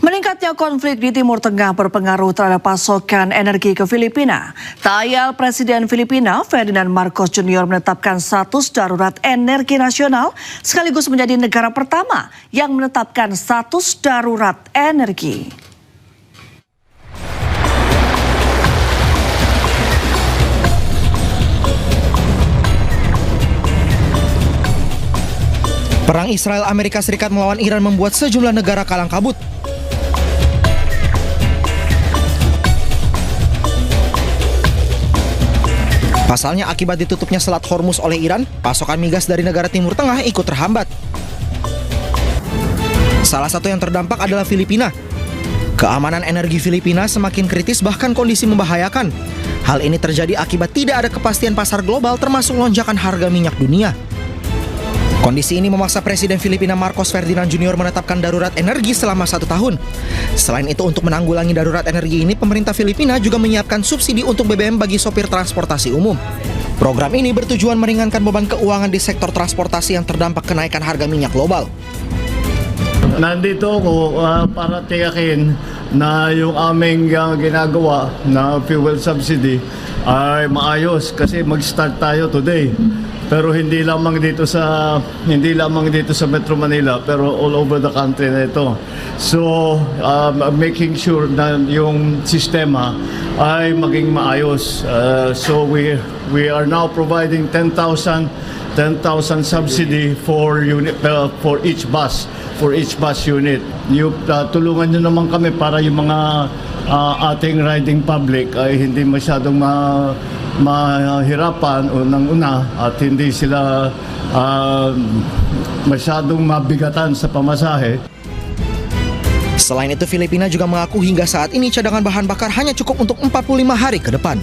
Meningkatnya konflik di Timur Tengah berpengaruh terhadap pasokan energi ke Filipina. Tak ayal Presiden Filipina Ferdinand Marcos Jr. menetapkan status darurat energi nasional sekaligus menjadi negara pertama yang menetapkan status darurat energi. Perang Israel Amerika Serikat melawan Iran membuat sejumlah negara kalang kabut. Pasalnya akibat ditutupnya Selat Hormuz oleh Iran, pasokan migas dari negara Timur Tengah ikut terhambat. Salah satu yang terdampak adalah Filipina. Keamanan energi Filipina semakin kritis bahkan kondisi membahayakan. Hal ini terjadi akibat tidak ada kepastian pasar global termasuk lonjakan harga minyak dunia. Kondisi ini memaksa Presiden Filipina Marcos Ferdinand Jr. menetapkan darurat energi selama 1 tahun. Selain itu, untuk menanggulangi darurat energi ini, pemerintah Filipina juga menyiapkan subsidi untuk BBM bagi sopir transportasi umum. Program ini bertujuan meringankan beban keuangan di sektor transportasi yang terdampak kenaikan harga minyak global. Nandito ako para tiyakin na yung aming ginagawa na fuel subsidy ay maayos kasi mag-start tayo today. Pero hindi lamang dito sa Metro Manila, pero all over the country na ito. So making sure na yung sistema ay maging maayos. So we are now providing 10,000 subsidy for each bus unit. Tulungan nyo naman kami para yung mga ating riding public ay hindi masyadong mahirapan unang-una at hindi sila masyadong mabigatan sa pamasahe. Selain itu, Filipina juga mengaku hingga saat ini cadangan bahan bakar hanya cukup untuk 45 hari ke depan.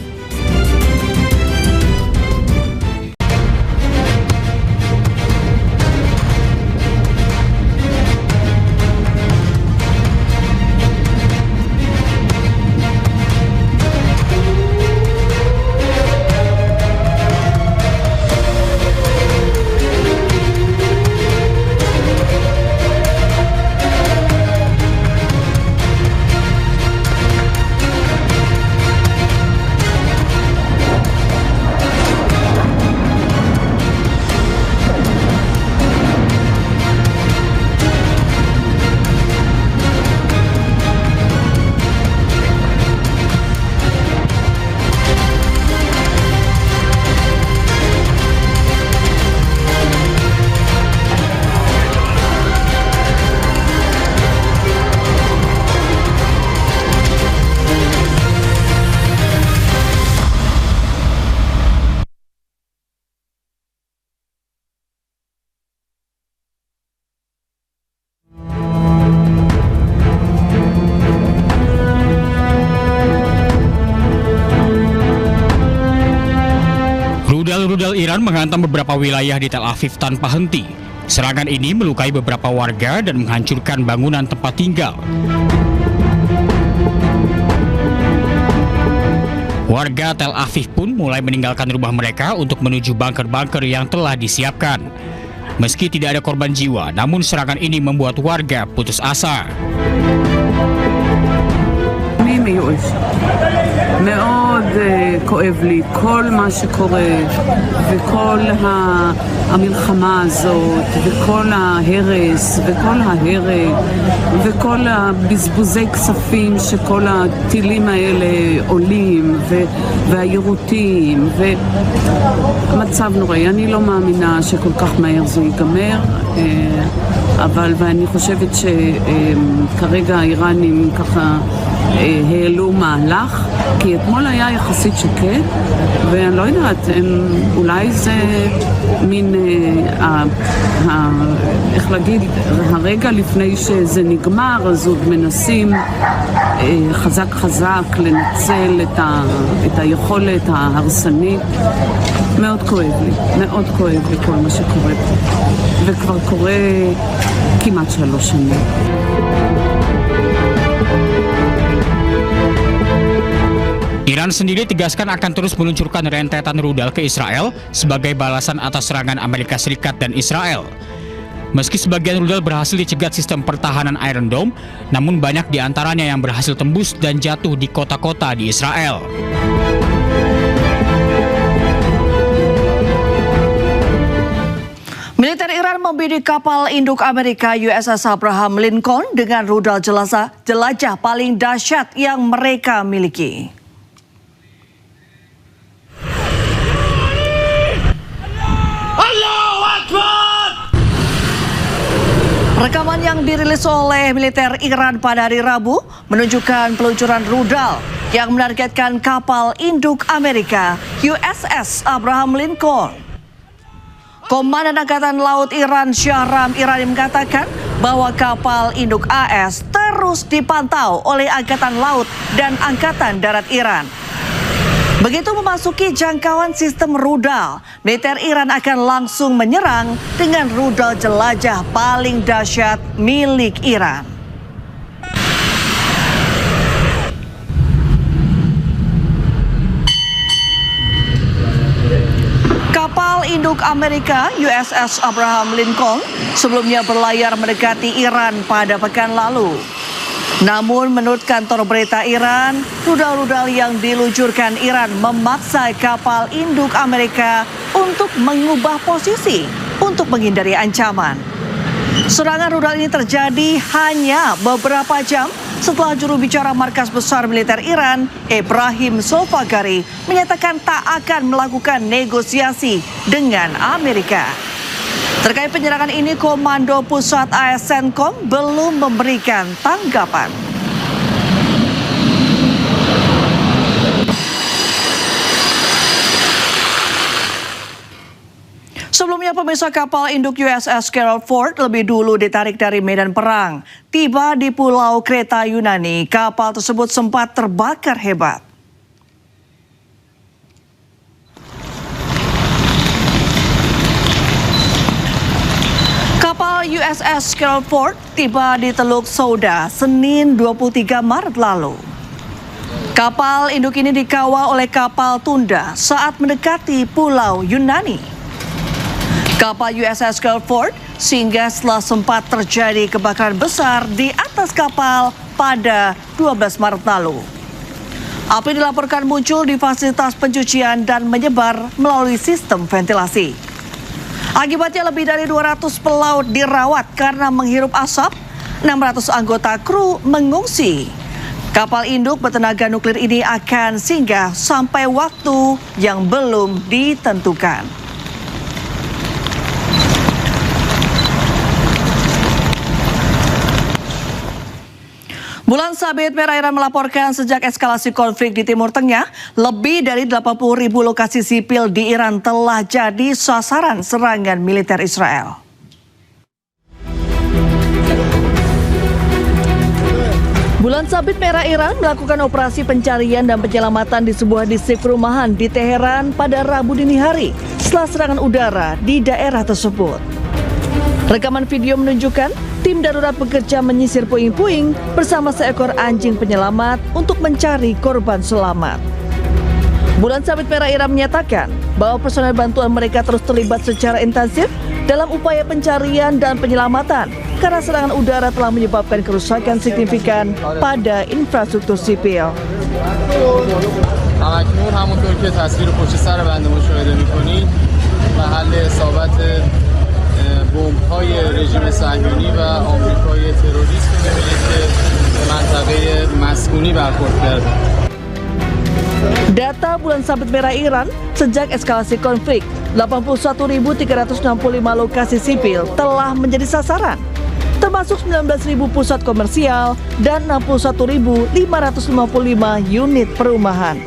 Rudal Iran menghantam beberapa wilayah di Tel Aviv tanpa henti. Serangan ini melukai beberapa warga dan menghancurkan bangunan tempat tinggal. Warga Tel Aviv pun mulai meninggalkan rumah mereka untuk menuju bunker-bunker yang telah disiapkan. Meski tidak ada korban jiwa, namun serangan ini membuat warga putus asa. מאוד כואב לי כל מה שקורה וכל המלחמה הזאת וכל ההרס וכל ההרג וכל הבזבוזי כספים שכל הטילים האלה עולים והיירוטים והמצב נוראי. אני לא מאמינה שכל כך מהר זה ייגמר, ואני חושבת שכרגע האיראנים ככה העלו מהלך, כי אתמול היה יחסית שקט, ואני לא יודעת, אולי זה מין, איך להגיד, הרגע לפני שזה נגמר, אז עוד מנסים חזק לנצל את היכולת ההרסנית. מאוד כואב לי כל מה שקורה פה, וכבר קורה כמעט 3 שנים. Iran sendiri tegaskan akan terus meluncurkan rentetan rudal ke Israel sebagai balasan atas serangan Amerika Serikat dan Israel. Meski sebagian rudal berhasil dicegat sistem pertahanan Iron Dome, namun banyak di antaranya yang berhasil tembus dan jatuh di kota-kota di Israel. Militer Iran membidik kapal induk Amerika USS Abraham Lincoln dengan rudal jelajah paling dahsyat yang mereka miliki. Rekaman yang dirilis oleh militer Iran pada hari Rabu menunjukkan peluncuran rudal yang menargetkan kapal induk Amerika USS Abraham Lincoln. Komandan Angkatan Laut Iran Shahram Irani mengatakan bahwa kapal induk AS terus dipantau oleh Angkatan Laut dan Angkatan Darat Iran. Begitu memasuki jangkauan sistem rudal, militer Iran akan langsung menyerang dengan rudal jelajah paling dahsyat milik Iran. Kapal induk Amerika USS Abraham Lincoln sebelumnya berlayar mendekati Iran pada pekan lalu. Namun menurut kantor berita Iran, rudal-rudal yang diluncurkan Iran memaksa kapal induk Amerika untuk mengubah posisi untuk menghindari ancaman. Serangan rudal ini terjadi hanya beberapa jam setelah juru bicara Markas Besar Militer Iran, Ibrahim Solfagari, menyatakan tak akan melakukan negosiasi dengan Amerika. Terkait penyerangan ini, Komando Pusat AS CENTCOM belum memberikan tanggapan. Sebelumnya, pemirsa, kapal induk USS Gerald Ford lebih dulu ditarik dari medan perang. Tiba di Pulau Kreta Yunani, kapal tersebut sempat terbakar hebat. Kapal USS Gerald Ford tiba di Teluk Souda Senin 23 Maret lalu. Kapal induk ini dikawal oleh kapal tunda saat mendekati Pulau Yunani. Kapal USS Gerald Ford singgah setelah sempat terjadi kebakaran besar di atas kapal pada 12 Maret lalu. Api dilaporkan muncul di fasilitas pencucian dan menyebar melalui sistem ventilasi. Akibatnya lebih dari 200 pelaut dirawat karena menghirup asap, 600 anggota kru mengungsi. Kapal induk bertenaga nuklir ini akan singgah sampai waktu yang belum ditentukan. Bulan Sabit Merah Iran melaporkan sejak eskalasi konflik di Timur Tengah, lebih dari 80.000 lokasi sipil di Iran telah jadi sasaran serangan militer Israel. Bulan Sabit Merah Iran melakukan operasi pencarian dan penyelamatan di sebuah distrik perumahan di Teheran pada Rabu dini hari setelah serangan udara di daerah tersebut. Rekaman video menunjukkan tim darurat bekerja menyisir puing-puing bersama seekor anjing penyelamat untuk mencari korban selamat. Bulan Sabit Merah Iran menyatakan bahwa personel bantuan mereka terus terlibat secara intensif dalam upaya pencarian dan penyelamatan karena serangan udara telah menyebabkan kerusakan signifikan pada infrastruktur sipil. بمب‌های رژیم صهیونی و آمریکای تروریست می‌بینید که به منطقه مسکونی برخورد کرده. Data Bulan Sabit Merah Iran, sejak eskalasi konflik, 81.365 lokasi sipil telah menjadi sasaran, termasuk 19.000 pusat komersial dan 61.555 unit perumahan.